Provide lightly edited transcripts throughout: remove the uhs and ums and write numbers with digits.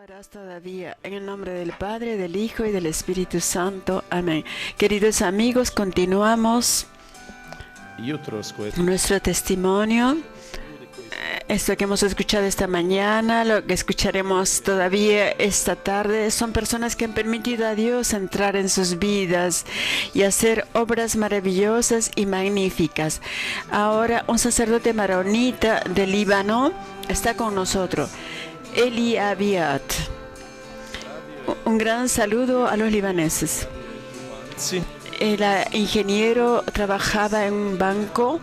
Continuarás todavía en el nombre del Padre, del Hijo y del Espíritu Santo. Amén. Queridos amigos, continuamos nuestro testimonio. Esto que hemos escuchado esta mañana, lo que escucharemos todavía esta tarde, son personas que han permitido a Dios entrar en sus vidas y hacer obras maravillosas y magníficas. Ahora un sacerdote maronita del Líbano está con nosotros, Eli Abiat. Un gran saludo a los libaneses. Sí. El ingeniero trabajaba en un banco.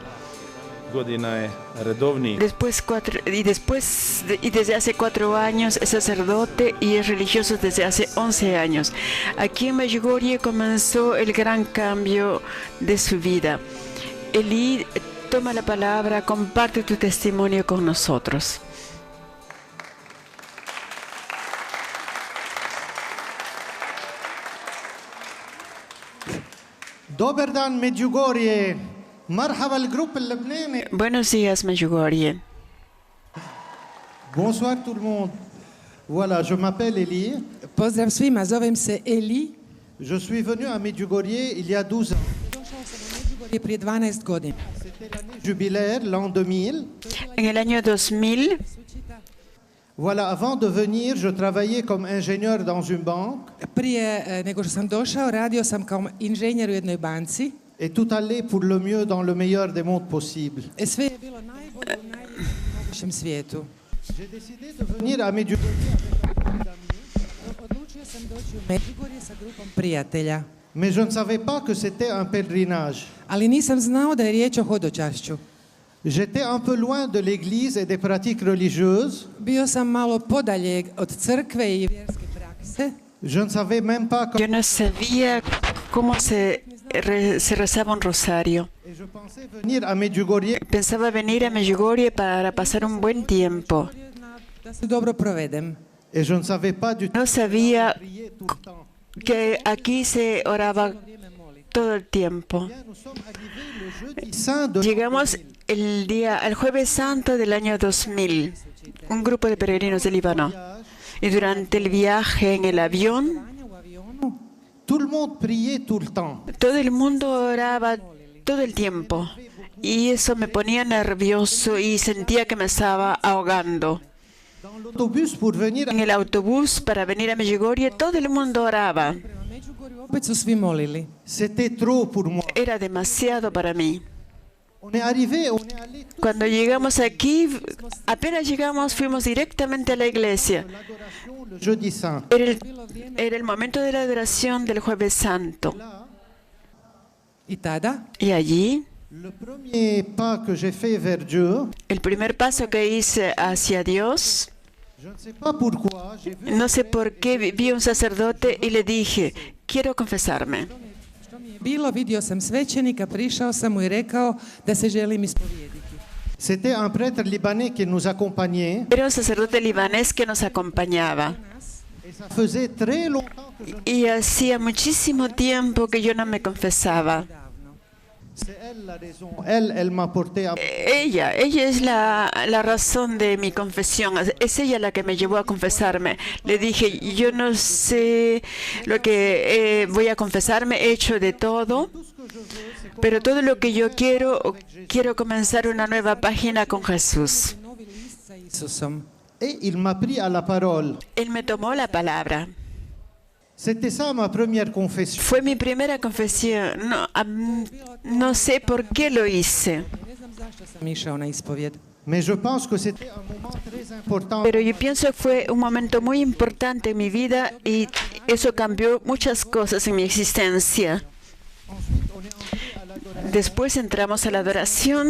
Desde hace 4 años es sacerdote y es religioso desde hace 11 años. Aquí en Medjugorje comenzó el gran cambio de su vida. Eli, toma la palabra, comparte tu testimonio con nosotros. Dobar dan Medjugorje. Marhaba al grupo lebanés. Buenos días, Medjugorje. Bonsoir tout le monde. Voilà, je m'appelle Eli. Pozdrav svima, zovem se Eli. Je suis venu à Medjugorje il y a 12 ans. Došao sam u Medjugorje prije 12 godina. C'était l'année jubilaire, l'an 2000. En el año 2000, Voilà, avant de venir, je travaillais comme ingénieur dans une banque Prije nego što sam došao, radio sam kao inženjer u jednoj banci. et tout allait pour le mieux dans le meilleur des mondes possibles. Sve je bilo najbolje u najljepšem mogućem svijetu. J'ai décidé de venir à Medjugorje avec un groupe d'amis, Odlučio sam doći u Medjugorje sa grupom prijatelja. mais je ne savais pas que c'était un pèlerinage. Ali nisam znao da je riječ o hodočašću. J'étais un peu loin de l'église et des pratiques religieuses. Bio sam malo podalje od crkve i vjerske prakse. Je ne savais même pas yo no sabía cómo se rezaba un rosario. et je pensais venir à Medjugorje Pensaba venir a Medjugorje para pasar un buen tiempo. Da se dobro provedem. et je ne savais pas du tout No sabía prier tout le temps. que aquí se oraba todo el tiempo. Nous sommes arrivés le jeudi saint de Llegamos el jueves santo del año 2000, un grupo de peregrinos del Líbano. Y durante el viaje en el avión, tout le monde priait tout le temps. todo el mundo oraba todo el tiempo. Y eso me ponía nervioso y sentía que me estaba ahogando. Dans l'autobus pour venir En el autobús para venir a Medjugorje, todo el mundo oraba. Prema Medjugorju opet su svi molili. c'était trop pour moi. Era demasiado para mí. On est arrivé, on est allé Cuando llegamos aquí, apenas llegamos, fuimos directamente a la iglesia. l'adoration le jeudi saint. Era el momento de la adoración del Jueves Santo. I tada, Y allí, Le premier pas que j'ai fait vers Dieu, el primer paso que hice hacia Dios, je ne sais pas pourquoi, j'ai vu no sé por qué, vi a un sacerdote y le dije, quiero confesarme. što mi je bilo, vidio sam svećenika, prišao sam mu i rekao da se želim ispovijediti. c'était un prêtre libanais qui nous accompagnait Era un sacerdote libanés que nos acompañaba. et ça faisait très longtemps que je... Y hacía muchísimo tiempo que yo no me confesaba. C'est elle la raison. Elle m'a porté à... Ella es la razón de mi confesión. Es ella la que me llevó a confesarme. Le dije, yo no sé lo que voy a confesarme, he hecho de todo, pero todo lo que yo quiero comenzar una nueva página con Jesús. Novi list sa Isusom. Et il m'a pris à la parole. Él me tomó la palabra. C'était ça ma première confession. Fue mi primera confesión. No sé por qué lo hice, Ne znam zašto sam išao na ispovjed. Mais je pense que c'était un moment très important. pero yo pienso que fue un momento muy importante en mi vida y eso cambió muchas cosas en mi existencia. Ensuite, on est entré à l'adoration. Después entramos a la adoración.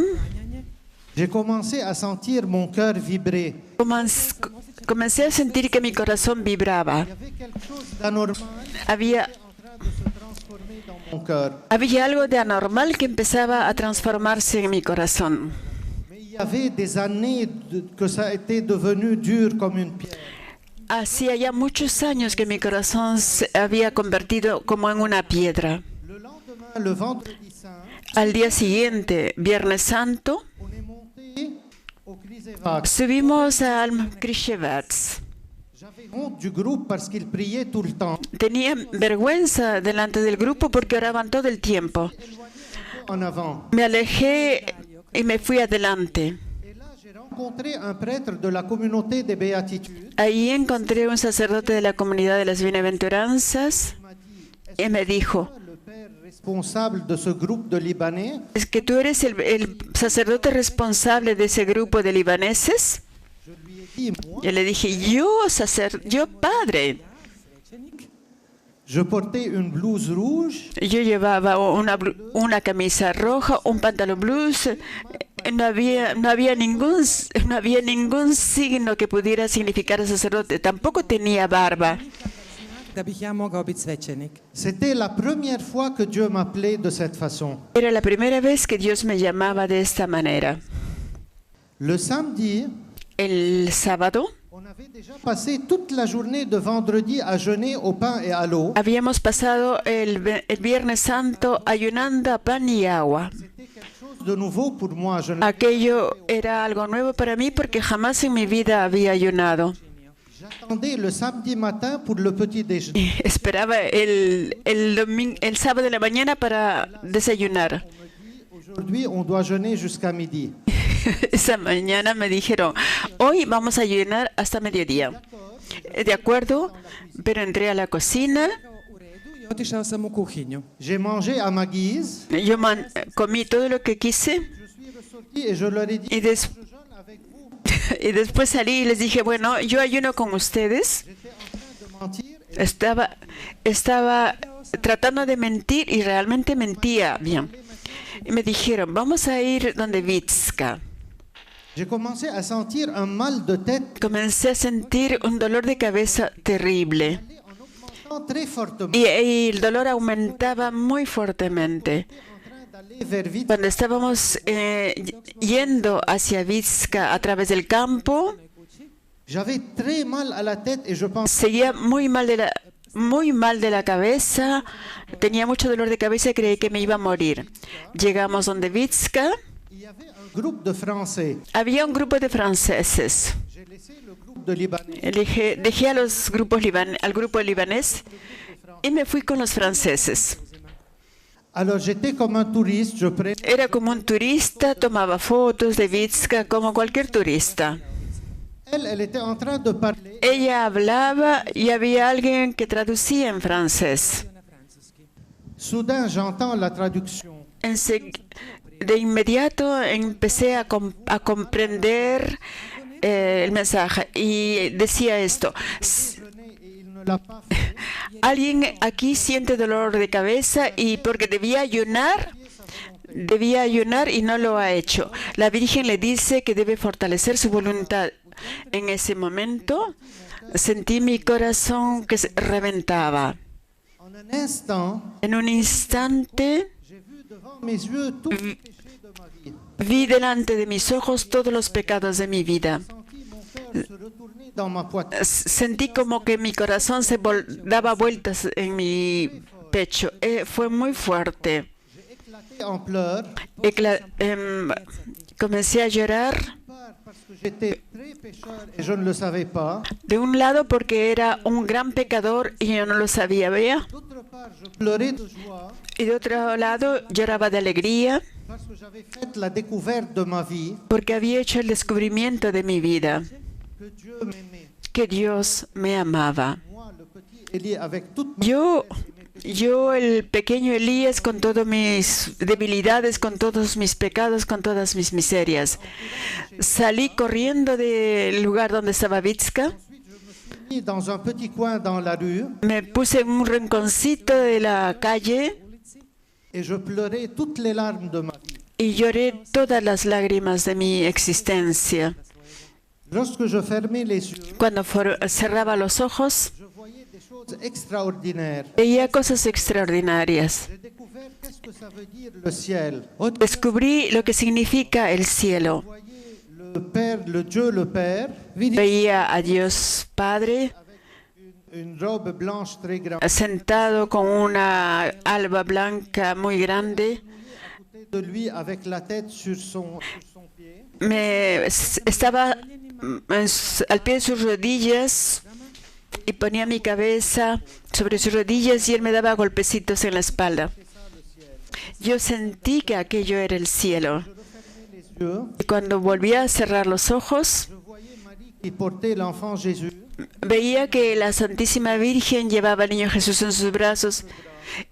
J'ai commencé à sentir mon cœur vibrer. Comencé a sentir que mi corazón vibraba. Il y avait quelque chose d'anormal Había, en train de se transformer dans mon cœur. había algo de anormal que empezaba a transformarse en mi corazón. Mais il y avait des années que ça était devenu dur comme une pierre. Hacía ya muchos años que mi corazón se había convertido como en una piedra. Le lendemain, le vendredi saint, Al día siguiente, Viernes Santo, on est monté au Križevac. subimos al Križevac. J'avais honte du groupe parce qu'ils priaient tout le temps. Tenía vergüenza delante del grupo porque oraban todo el tiempo. En avant. Me alejé y me fui adelante. Et là, j'ai rencontré un prêtre de la communauté des béatitudes. Ahí encontré un sacerdote de la comunidad de las bienaventuranzas y me dijo, Le père responsable de ce groupe de Libanais. ¿es que tú eres el sacerdote responsable de ese grupo de libaneses? Je lui ai dit, moi, Yo le dije, yo padre. je portais une blouse rouge. Yo llevaba una camisa roja, un pantalón blues. No había ningún signo que pudiera significar sacerdote. Tampoco tenía barba. Da bih ja mogao biti svećenik. C'était la première fois que Dieu m'appelait de cette façon. Era la primera vez que Dios me llamaba de esta manera. Le samedi, El sábado on avait déjà passé toute la journée de vendredi à jeûner au pain et à l'eau. habíamos pasado el Viernes Santo ayunando a pan y agua. C'était quelque chose de nouveau pour moi. Je Aquello era algo nuevo para mí porque jamás en mi vida había ayunado. J'attendais le samedi matin pour le petit déjeuner. Esperaba el sábado de la mañana para desayunar. Aujourd'hui, on doit jeûner jusqu'à midi. Esa mañana me dijeron, hoy vamos a ayunar hasta mediodía. De acuerdo, pero entré a la cocina, U redu i otišao sam u kuhinju. J'ai mangé à ma guise. yo comí todo lo que quise Je suis ressorti et je leur ai dit, y, je jeûne avec vous. y después salí y les dije, bueno, yo ayuno con ustedes. J'étais en train de mentir. Estaba tratando de mentir y realmente mentía bien. Y me dijeron, vamos a ir donde Vitska. J'ai commencé à sentir un mal de tête Comencé a sentir un dolor de cabeza terrible. en augmentant très fortement. Y el dolor aumentaba muy fuertemente. En train d'aller vers Vitska. Cuando estábamos yendo hacia Vitska a través del campo, J'avais très mal à la tête et je pensais seguía muy mal de la cabeza, tenía mucho dolor de cabeza y creí que me iba a morir. Llegamos donde Vitska, il y avait un groupe de Français. había un grupo de franceses. J'ai laissé le groupe de Libanais. Dejé al grupo libanés y me fui con los franceses. Alors j'étais comme un touriste, je prenais Era como un turista, tomaba fotos de Vitska como cualquier turista. elle était en train de parler. Ella hablaba y había alguien que traducía en francés. Soudain, j'entends la traduction. De inmediato empecé a comprender el mensaje y decía esto. Jeûner et il ne l'a pas fait. Alguien aquí siente dolor de cabeza y porque debía ayunar y no lo ha hecho. La Virgen le dice que debe fortalecer su voluntad. En ese momento sentí mi corazón que se reventaba. En un instant, En un instante j'ai vu devant mes yeux tous les péchés de ma vie. vi delante de mis ojos todos los pecados de mi vida. Senti mon cœur se retourner dans ma poitrine. Sentí como que mi corazón daba vueltas en mi pecho. Fue muy fuerte. J'ai éclaté en pleurs, Comencé a llorar. parce que j'étais très pécheur et je ne le savais pas. De un lado porque era un gran pecador y yo no lo sabía, ¿vea? D'autre part, je pleurais de joie Y de otro lado lloraba de alegría parce que j'avais fait la découverte de ma vie, porque había hecho el descubrimiento de mi vida, que Dieu m'aimait. que Dios me amaba. Moi, le petit Élie, avec toute ma Yo, el pequeño Elías, con todas mis debilidades, con todos mis pecados, con todas mis miserias, salí corriendo del lugar donde estaba Vitska. mis dans un petit coin dans la rue Me puse en un rinconcito de la calle et je pleurais toutes les larmes de ma vie. y lloré todas las lágrimas de mi existencia. Lorsque je fermais les yeux, Cuando cerraba los ojos, je voyais des choses extraordinaires. veía cosas extraordinarias. J'ai découvert qu'est-ce que ça veut dire le ciel. Descubrí lo que significa el cielo. Je voyais le Père, le Dieu le Père, Veía a Dios Padre une robe blanche très grande. sentado con una alba blanca muy grande. À côté de lui avec la tête sur son pied. Estaba al pie de sus rodillas y ponía mi cabeza sobre sus rodillas y él me daba golpecitos en la espalda. Yo sentí que aquello era el cielo. Y cuando volví a cerrar los ojos, qui portait l'enfant Jésus. veía que la Santísima Virgen llevaba al niño Jesús en sus brazos.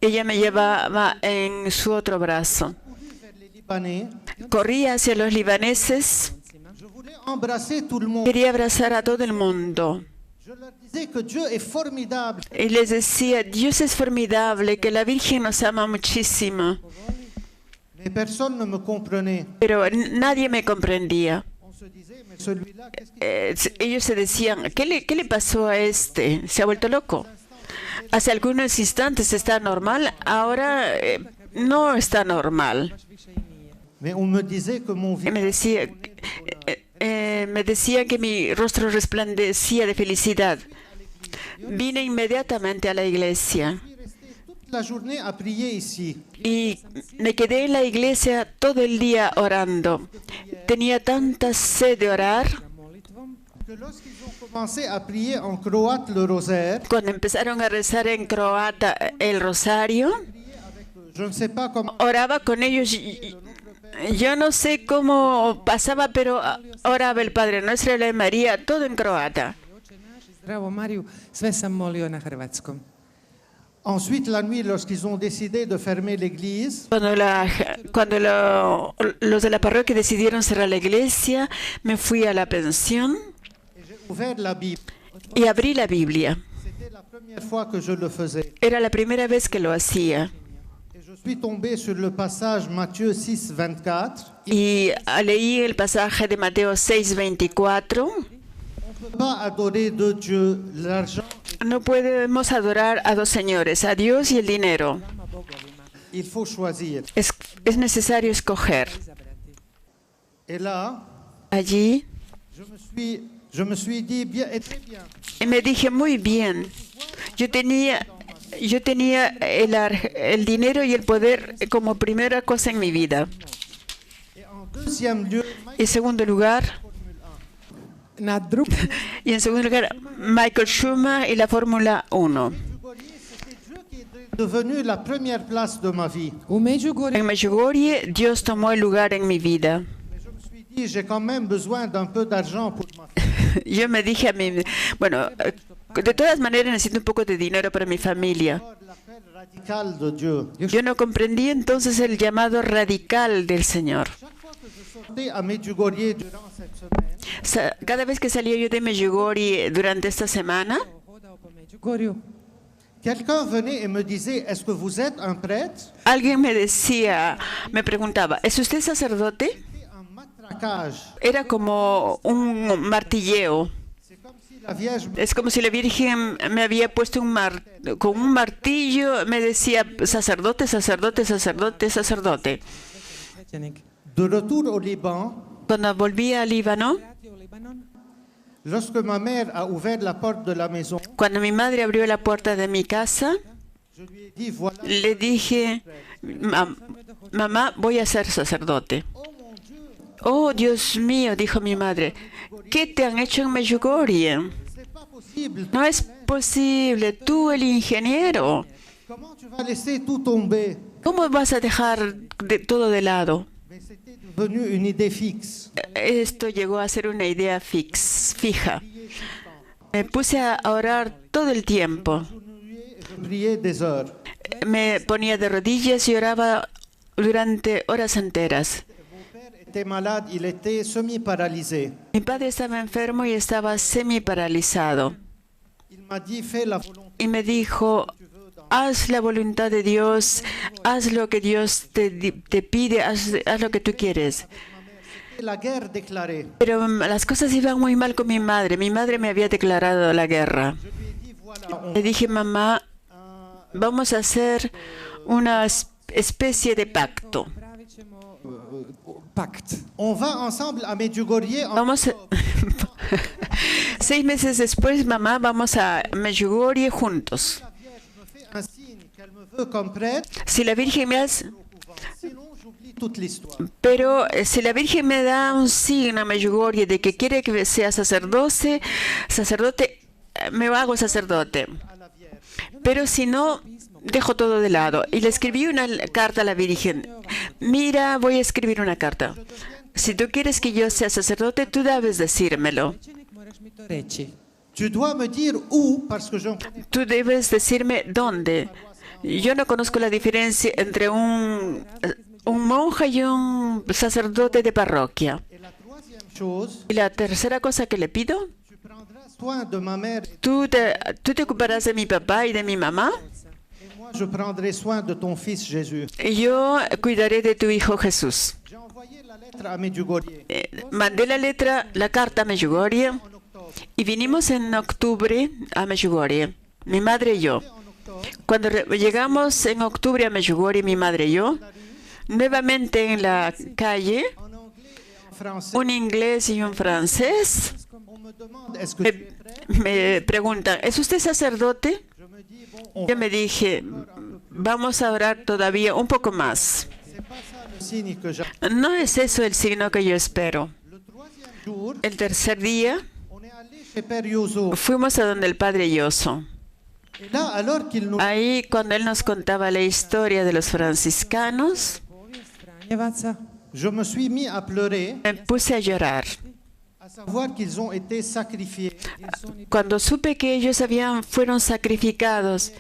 Ella me llevaba en su otro brazo. Libanais. Corría hacia los libaneses. Je voulais embrasser tout le monde. Quería abrazar a todo el mundo. Je leur disais que Dieu est formidable. Y les decía, Dios es formidable, que la Virgen nos ama muchísimo. Mais personne ne me comprenait. Pero nadie me comprendía. On se disait, mais celui-là, qu'est-ce qu'il Ellos se decían, ¿qué le pasó a este? ¿Se ha vuelto loco? Hace algunos instantes está normal, ahora no está normal. Mais on me disait que mon Y visage me decía que mi rostro resplandecía de felicidad. Vine inmediatamente a la iglesia toute la journée à prier ici. y me quedé en la iglesia todo el día orando. Tenía tanta sed de orar. Que lorsqu'ils ont commencé à prier en croate le rosaire, Cuando empezaron a rezar en croata el rosario, je ne sais pas comment, oraba con ellos. Yo no sé cómo pasaba, pero oraba el Padre Nuestro, la María, todo en croata. Zdravo Mariju, sve sam molio na hrvatskom. ensuite la nuit lorsqu'ils ont décidé de fermer l'église, Cuando los de la parroquia decidieron cerrar la iglesia, me fui a la pensión j'ai ouvert la Bible. y abrí la Biblia. C'était la première fois que je le faisais. Era la primera vez que lo hacía. Et je suis tombé sur le passage Matthieu 6, 24. Y leí el pasaje de Mateo 6:24. On ne peut pas adorer deux dieux, l'argent. No podemos adorar a dos señores, a Dios y el dinero. Il faut choisir. Es necesario escoger. Et là, Allí je me suis dit, bien, et très bien. y me dije, muy bien, yo tenía el dinero y el poder como primera cosa en mi vida. Et en deuxième lieu, En segundo lugar, Michael Schumacher y la Fórmula 1. c'était Dieu qui est devenu la première place de ma vie. U Međugorju En Medjugorje, Dios tomó el lugar en mi vida. Mais je me suis dit, j'ai quand même besoin d'un peu d'argent pour ma famille. Yo me dije a mí, bueno, de todas maneras necesito un poco de dinero para mi familia. L'appel radical de Dieu. Yo no comprendí entonces el llamado radical del Señor. Chaque fois que je sortais à Medjugorje durant cette semaine, Cada vez que salía yo de Medjugorje durante esta semana, hodao po Međugorju. quelqu'un venait et me disait, est-ce que vous êtes un prêtre? alguien me preguntaba, ¿es usted sacerdote? C'était un matraquage. Era como un martilleo. C'est comme si la Vierge me Es como si la Virgen me había puesto con un martillo, me decía, sacerdote, sacerdote, sacerdote, sacerdote. Svećenik. De retour au Liban, Cuando volví al Líbano, Vratio u Libanon. lorsque ma mère a ouvert la porte de la maison, cuando mi madre abrió la puerta de mi casa, je lui ai dit, voilà, le dije, mamá, voy a ser sacerdote. Oh, Dios mío, dijo mi madre, ¿qué te han hecho en Medjugorje? c'est pas possible. No es posible, tú el ingeniero, Comment tu vas laisser tout tomber? ¿cómo vas a dejar todo de lado? Mais c'était devenu une idée fixe. Esto llegó a ser una idea fija. Me puse a orar todo el tiempo. Je priais des heures. Me ponía de rodillas y oraba durante horas enteras. Mon père était malade, il était semi-paralysé. Mi padre estaba enfermo y estaba semi-paralizado. Il m'a dit, fais la volonté. Y me dijo, haz la voluntad de Dios, haz lo que Dios te pide, haz lo que tú quieres. C'était la guerre déclarée. Pero las cosas iban muy mal con mi madre. Mi madre me había declarado la guerra. Je lui ai dit, voilà, on Le dije, mamá, vamos a hacer una especie de pacto. Pravit ćemo pakt. On va ensemble à Medjugorje. Vamos a- 6 meses después, mamá, vamos a Medjugorje juntos. La Vierge me fait un signe qu'elle me veut comme prêtre, Si la Virgen me hace, sinon j'oublie toute l'histoire. pero si la Virgen me da un signo a Medjugorje de que quiere que sea sacerdote, me hago sacerdote. Pero si no, dejo todo de lado. Y le escribí una carta a la Virgen. Mira, voy a escribir una carta. Si tú quieres que yo sea sacerdote, tú debes decírmelo. Svećenik, moraš mi to reći. Tu dois me dire où, parce que je ne connais Tú debes decirme dónde. Yo no conozco la diferencia entre un monje y un sacerdote de parroquia. pas. Et la troisième chose, Y la tercera cosa que le pido, tu prendras soin de ma mère tú te ocuparás de mi papá y de mi mamá. et moi je prendrai soin de ton fils Jésus. Y yo cuidaré de tu hijo Jesús. J'ai envoyé la lettre à Medjugorje Mandé la carta a Medjugorje en octobre. y vinimos en octubre a Medjugorje, mi madre y yo. En octobre, Cuando llegamos en octubre a Medjugorje, mi madre y yo, nuevamente en la calle, en anglais et en français, un inglés y un francés on me demande est-ce que tu es prêt? me preguntan, ¿es usted sacerdote? Je me dis bon, on Yo me dije, vamos a orar todavía un poco más. c'est pas ça le signe que j'ai. No es eso el signo que yo espero. Le troisième jour, El tercer día on est allé chez Père Yoso. fuimos a donde el Padre Yoso. Et là, alors qu'il nous Ahí cuando él nos contaba la historia de los franciscanos, Povijest Franjevaca, je me suis mis à pleurer, me puse a llorar. à savoir qu'ils ont été sacrifiés. jer su oni Cuando supe que ellos fueron sacrificados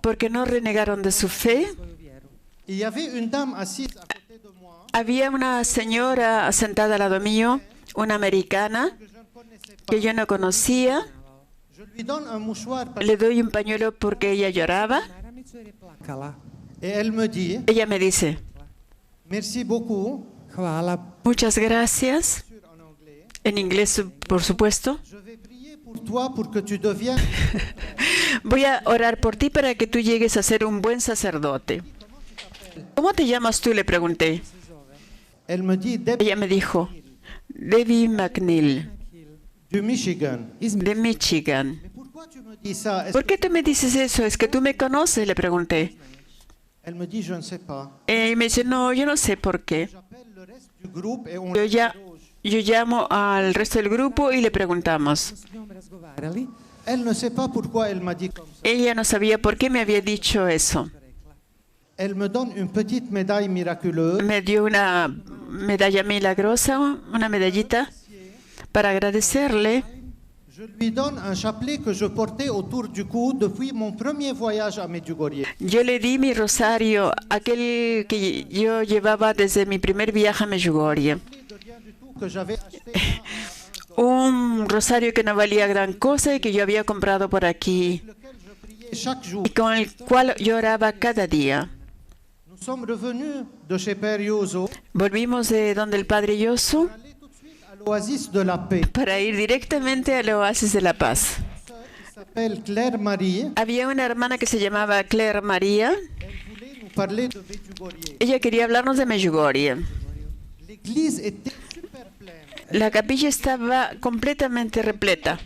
porque no renegaron de su fe, svoju vjeru. Il y avait une dame assise à côté de moi había una señora sentada al lado mío, una americana, que je ne connaissais pas. que yo no conocía. Je lui donne un mouchoir parce- Le doy un pañuelo porque ella lloraba. Maramicu jer je plakala. et elle me dit Ella me dice, merci beaucoup. Hvala. muchas gracias, Sûr, en anglais. en inglés por supuesto. Je vais prier pour toi pour que tu deviennes. Voy a orar por ti para que tú llegues a ser un buen sacerdote. ¿Cómo te llamas tú? Le pregunté. Elle me dit Deb Ella me dijo, Debbie McNeil, du Michigan. Iz de Michigan. Mais pourquoi tu me dis ça? Est-ce ¿Por qué tú me dices eso? ¿Es que tú me conoces? Le pregunté. Elle me dit je ne sais pas. Y me dice, no, yo no sé por qué. J'appelle le reste du groupe et on Yo llamo al resto del grupo y le preguntamos. s njom razgovarali. Elle ne sait pas pourquoi elle m'a dit comme ça. Ella no sabía por qué me había dicho eso. Elle me donne une petite médaille miraculeuse Me dio una medalla milagrosa, una medallita, para agradecerle. Je lui donne un chapelet que je portais autour du cou depuis mon premier voyage à Medjugorje. Yo le di mi rosario, aquel que yo llevaba desde mi primer viaje a Medjugorje. De rien du tout que j'avais acheté Un rosario que no valía gran cosa y que yo había comprado por aquí lequel je priais chaque jour. y con el cual yo oraba cada día. Nous sommes revenus de chez Père Yoso Volvimos de donde el Padre Yoso pour aller tout de suite à l'oasis de la paix. para ir directamente al oasis de la paz. Sœur qui s'appelle Claire Marie, Había una hermana que se llamaba Claire María. elle voulait nous parler de Medjugorje. Ella quería hablarnos de Medjugorje. L'église était super pleine. La capilla estaba completamente repleta.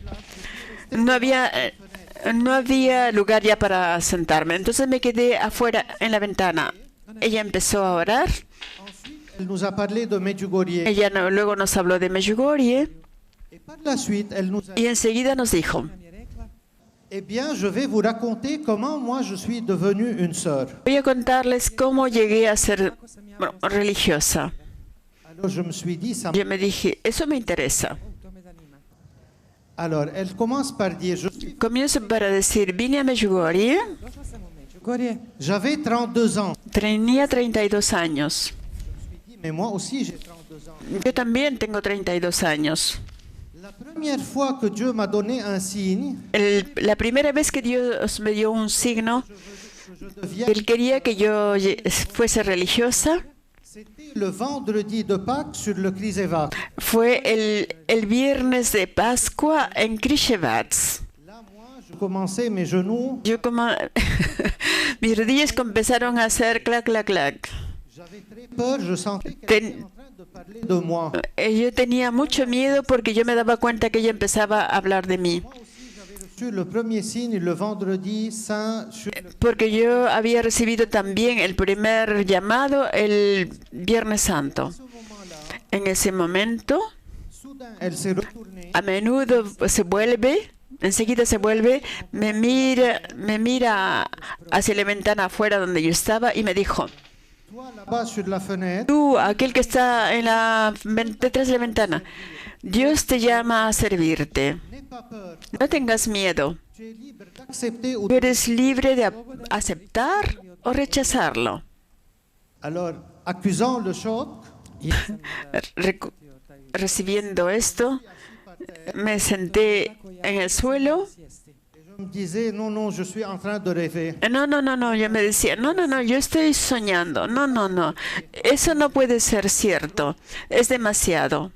No había lugar ya para sentarme. Entonces me quedé afuera en la ventana. Ella empezó a orar. Ensuite, elle nous a parlé de Medjugorje. Ella luego nos habló de Medjugorje Et par la suite, elle nous a y enseguida nos dijo, Nam je rekla, Eh bien, je vais vous raconter comment moi je suis devenue une sœur. voy a contarles cómo llegué a ser religiosa. Alors je me suis dit, ça. Yo me dije, eso me interesa. to me zanima. Alors, elle commence par dire, je suis- Comienzo para decir, vine a Medjugorje, Došla sam u Međugorje, j'avais 32 ans. tenía 32 años. Je me suis dit, mais moi aussi j'ai 32 ans. Yo también tengo 32 años. La première fois que Dieu m'a donné un signe, La primera vez que Dios me dio un signo, que je deviens, Él quería que yo fuese religiosa, c'était le vendredi de Pâques sur le Krizeva. fue el viernes de Pascua en Krishevats. Là, moi, je commençais mes genoux, Yo como mis rodillas comenzaron a hacer clac, clac, clac. j'avais très peur, je sentais qu'elle était en train de parler de moi. Yo tenía mucho miedo porque yo me daba cuenta que ella empezaba a hablar de mí. Moi aussi, j'avais reçu le premier signe le vendredi saint sur le... Porque yo había recibido también el primer llamado el Viernes Santo. ce moment-là. En ese momento, Soudain, elle s'est retournée. a menudo se vuelve Enseguida se vuelve, me mira hacia la ventana afuera donde yo estaba y me dijo, Toi là-bas sur la fenêtre, tú, aquel que está detrás de la ventana, Dios te llama a servirte. n'aie pas peur. No tengas miedo. Tu es libre d'accepter ou Tú de... eres libre de aceptar o rechazarlo. Alors, accusant le choc, Recu- Recibiendo esto, me senté en el suelo. je me disais, non, non, je suis en train de rêver. No, yo me decía, no, yo estoy soñando. No, eso no puede ser cierto. Es demasiado.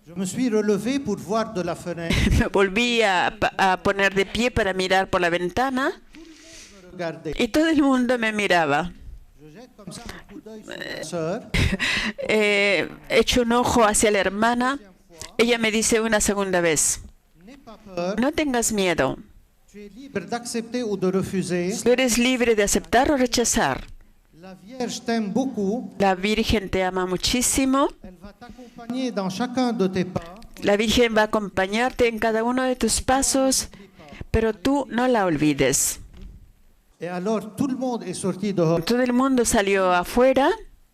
Je me suis relevé pour voir de la fenêtre, Me volví a poner de pie para mirar por la ventana regarder. y todo el mundo me miraba. Je jette comme ça un coup d'œil sur ma sœur. Echo un ojo hacia la hermana. Ella me dice una segunda vez, N'aie pas peur, no tengas miedo. tu es libre d'accepter ou de refuser. Tú eres libre de aceptar o rechazar. La Vierge t'aime beaucoup. La Virgen te ama muchísimo. Elle va t'accompagner dans chacun de tes pas. La Virgen va a acompañarte en cada uno de tus pasos, pero tú no la olvides. Et alors, tout le monde est sorti dehors. Todo el mundo salió afuera.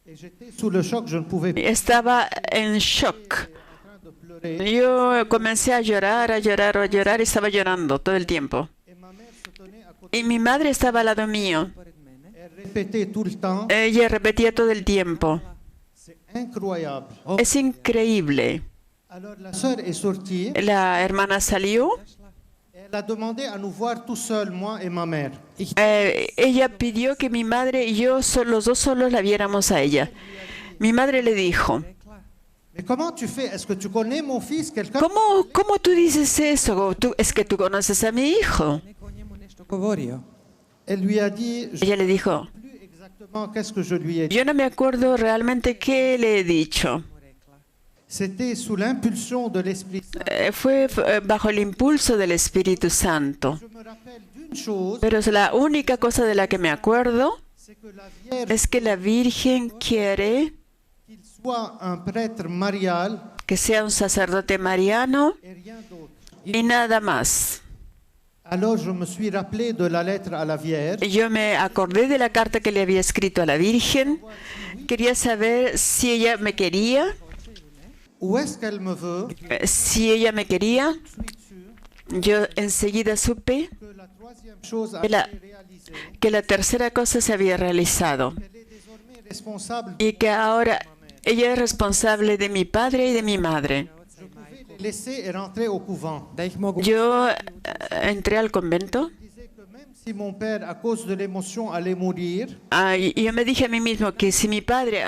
Et j'étais sous le choc, je ne pouvais plus Estaba en shock. de pleurer. Yo comencé a llorar y estaba llorando todo el tiempo. Et ma mère se tenait à côté. Y mi madre estaba al lado mío. Elle répétait tout le temps. Ella repetía todo el tiempo. C'est incroyable. Es increíble. Alors, la sœur est sortie. La hermana salió. Elle a demandé à nous voir tout seuls, moi et ma mère. Ella pidió que mi madre y yo, los dos solos, la viéramos a ella. Mi madre le dijo, Mais comment tu fais? Est-ce que tu connais mon fils? Quelqu'un? ¿Cómo tú dices eso? Es que tú conoces a mi hijo. Neko o njemu nešto govorio. Elle lui a dit, je ne Ella le dijo, sais plus exactement qu'est-ce que je lui ai dit. yo no me acuerdo realmente qué le he dicho. C'était sous l'impulsion de l'Esprit Saint. Fue bajo el impulso del Espíritu Santo. Je me rappelle d'une chose, Pero la única cosa de la que me acuerdo c'est que la Vierge, es que la Virgen quiere qu'il soit un prêtre marial que sea un sacerdote mariano et rien d'autre. y nada más. Alors je me suis rappelé de la lettre à la Vierge. Yo me acordé de la carta que le había escrito a la Virgen. Quería saber si ella me quería, Où est-ce qu'elle me veut? si ella me quería. Je suis sûr Yo enseguida supe que la troisième chose a que la- été réalisée. que la tercera cosa se había realizado Elle est désormais responsable. y que ahora ella es responsable de mi padre y de mi madre. Je pouvais les laisser et rentrer au couvent. Da ih mogu... Yo entré al convento Je disais que même si mon père, à cause de l'émotion, allait mourir, y yo me dije a mí mismo que si mi padre,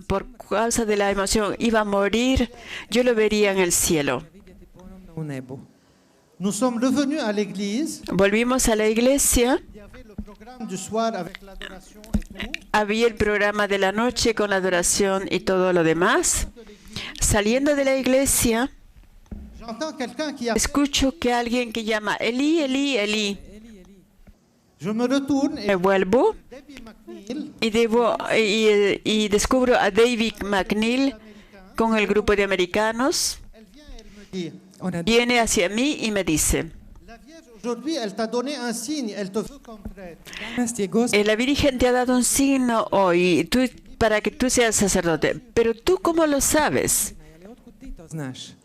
por causa de la emoción, iba a morir, yo lo vería en el cielo. vidjeti ponovno u nebu. nous sommes revenus à l'église. Volvimos a la iglesia. Il y avait le programme du soir avec l'adoration et tout. Había el programa de la noche con la adoración y todo lo demás. Saliendo de la iglesia, J'entends quelqu'un qui appelle. escucho que alguien que llama Eli, Eli, Eli. Je me retourne et Me vuelvo Debbie McNeil, y descubro a David McNeil con el grupo de americanos. elle vient et elle me dit, Ona Viene hacia mí y me dice, la Vierge aujourd'hui, elle t'a donné un signe, elle te veut comme prêtre. danas ti je gost la Virgen te ha dado un signo hoy para que tú seas sacerdote. Pero tú, ¿cómo lo sabes? ali otkud ti to znaš?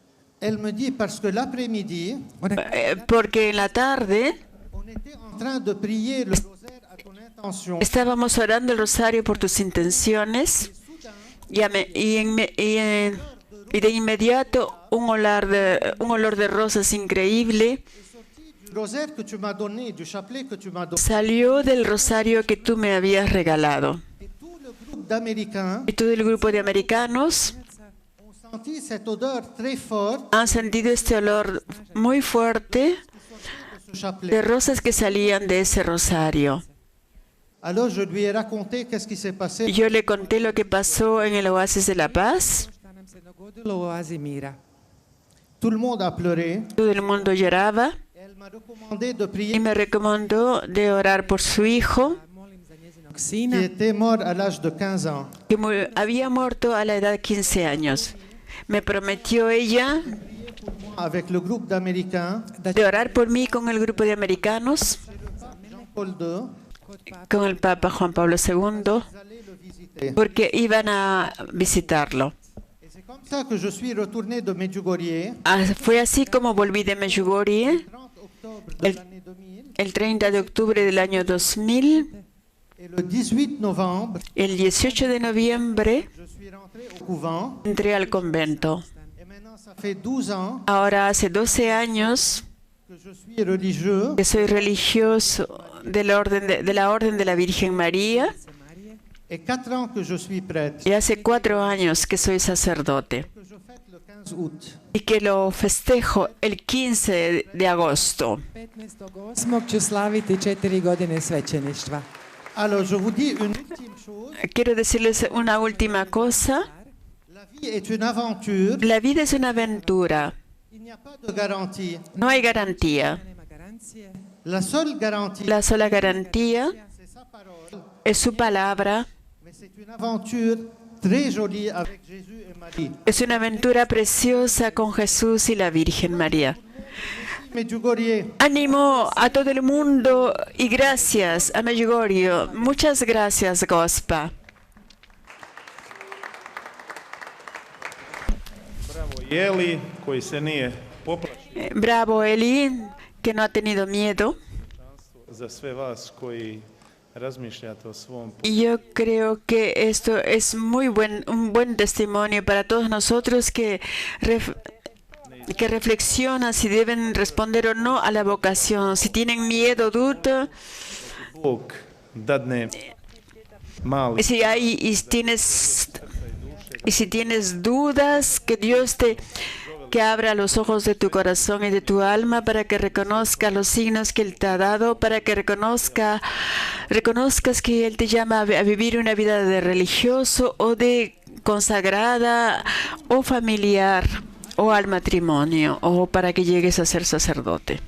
Elle me dit parce que l'après-midi, Ona Porque en la tarde on était en train de prier le rosaire à ton intention. estábamos orando el rosario por tus intenciones y de inmediato un olor de rosas increíble Du rosaire que tu m'as donné, du chapelet que tu m'as donné. salió del rosario que tú me habías regalado. Et tout le groupe d'Américains Y todo el grupo de americanos ont senti cette odeur très forte han sentido este olor muy fuerte de ce chapelet. de rosas que salían de ese rosario. Alors je lui ai raconté qu'est-ce qui s'est passé. Yo le conté lo que pasó en el oasis de la paz. šta nam se dogodilo u oazi mira. Tout le monde a pleuré. Todo el mundo lloraba Elle m'a recommandé de y prier me recomendó de orar por su hijo, Molim za njezinog qui sina était mort à l'âge de 15 ans. que había muerto a la edad de 15 años. Me prometió ella Priez pour moi avec le groupe d'Américains, de orar por mí con el grupo de americanos, Paul II, con el Papa Juan Pablo II, allaient le visiter. porque iban a visitarlo. Et c'est comme ça que je suis retourné de Medjugorje Fue así como volví de Medjugorje 30 octobre de l'année 2000 el 30 de octubre del año 2000. et le 18 novembre, El 18 de noviembre je suis rentré au couvent entré al convento. et maintenant ça fait 12 ans Ahora hace 12 años que je suis religieux que soy religioso de la Orden de la Virgen María et 4 ans que je suis prêtre, y hace 4 años que soy sacerdote que je fête le 15 août. y que lo festejo el 15 de agosto. 15.8. ću slaviti 4 godine svećeništva. Alors je vous dis une ultime chose, Quiero decirles una última cosa. la vie est une aventure, La vida es una aventura. il n'y a pas de garantie. No hay garantía. Nema garancije. La seule garantie, La sola garantía c'est sa parole, es su palabra. mais c'est une aventure très jolie avec Jésus et Marie. Es una aventura preciosa con Jesús y la Virgen María. Medjugorje, Ánimo a todo el mundo y gracias a Medjugorje. Muchas gracias, Gospa. Bravo Jeli, koji se nije poplašio Bravo, Eli, que no ha tenido miedo. za sve vas koji razmišljate o svom putu. Y yo creo que esto es un buen testimonio para todos nosotros que reflexionan si deben responder o no a la vocación. Si tienen miedo, duda, Bog dadne mali y si tienes dudas, que Dios que abra los ojos de tu corazón y de tu alma para que reconozcas los signos que Él te ha dado, para que reconozcas que Él te llama a vivir una vida de religioso o de consagrada o familiar o al matrimonio o para que llegues a ser sacerdote.